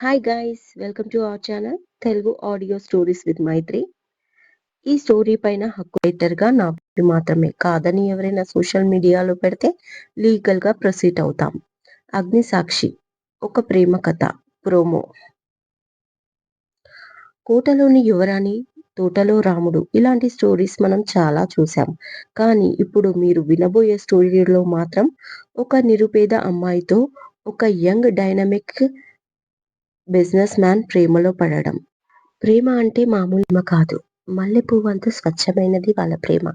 Hi guys, welcome to our channel Telugu audio stories with Maitri. ఈ story పైన హక్కు రైటర్గా నా పేరు మాత్రమే కాదని ఎవరైనా సోషల్ మీడియాలో పెడితే లీగల్గా ప్రొసీడ్ అవుతాం. అగ్ని సాక్షి, ఒక ప్రేమ కథ. ప్రోమో. కోటలోని యువరాణి, తోటలో రాముడు ఇలాంటి స్టోరీస్ మనం చాలా చూసాం. కానీ ఇప్పుడు మీరు వినబోయే స్టోరీలో మాత్రం ఒక నిరుపేద అమ్మాయితో ఒక యంగ్ డైనమిక్ బిజినెస్ మ్యాన్ ప్రేమలో పడడం. ప్రేమ అంటే మామూలు ప్రేమ కాదు. మల్లెపువ్వు అంత స్వచ్ఛమైనది వాళ్ళ ప్రేమ.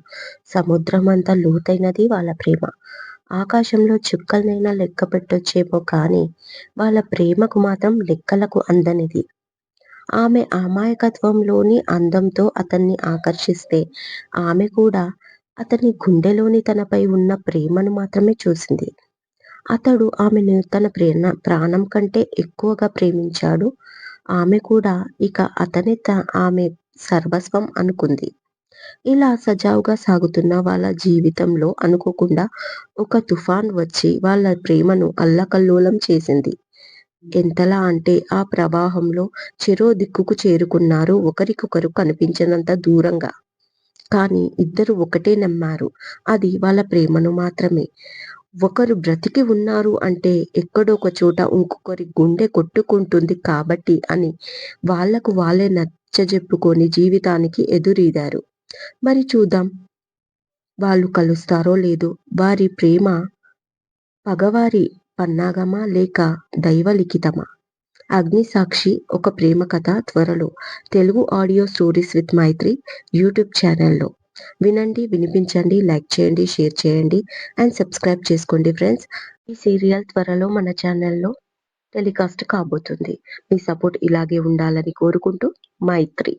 సముద్రం అంత లోతైనది వాళ్ళ ప్రేమ. ఆకాశంలో చుక్కలనైనా లెక్క పెట్టొచ్చేమో కానీ వాళ్ళ ప్రేమకు మాత్రం లెక్కలకు అందనిది. ఆమె అమాయకత్వంలోని అందంతో అతన్ని ఆకర్షిస్తే ఆమె కూడా అతని గుండెలోని తనపై ఉన్న ప్రేమను మాత్రమే చూసింది. అతడు ఆమెను తన ప్రాణం కంటే ఎక్కువగా ప్రేమించాడు. ఆమె కూడా ఇక అతనే ఆమె సర్వస్వం అనుకుంది. ఇలా సజావుగా సాగుతున్న వాళ్ళ జీవితంలో అనుకోకుండా ఒక తుఫాన్ వచ్చి వాళ్ళ ప్రేమను అల్లకల్లోలం చేసింది. ఎంతలా అంటే ఆ ప్రవాహంలో చెరో దిక్కుకు చేరుకున్నారు, ఒకరికొకరు కనిపించినంత దూరంగా. కానీ ఇద్దరు ఒకటే నమ్మారు, అది వాళ్ళ ప్రేమను మాత్రమే. ఒకరు బ్రతికి ఉన్నారు అంటే ఎక్కడో ఒక చోట ఇంకొకరి గుండె కొట్టుకుంటుంది కాబట్టి అని వాళ్లకు వాళ్ళే నచ్చజెప్పుకొని జీవితానికి ఎదురీదారు. మరి చూద్దాం, వాళ్ళు కలుస్తారో లేదో. వారి ప్రేమ పగవారి పన్నాగమా లేక దైవలిఖితమా? అగ్ని సాక్షి, ఒక ప్రేమ కథ త్వరలో Telugu audio stories with Maithri YouTube ఛానల్లో. వినండి, వినిపించండి, లైక్ చేయండి, షేర్ చేయండి అండ్ సబ్స్క్రైబ్ చేసుకోండి ఫ్రెండ్స్. ఈ సీరియల్ త్వరలో మన ఛానల్లో టెలికాస్ట్ కాబోతుంది. మీ సపోర్ట్ ఇలాగే ఉండాలని కోరుకుంటూ మైత్రి.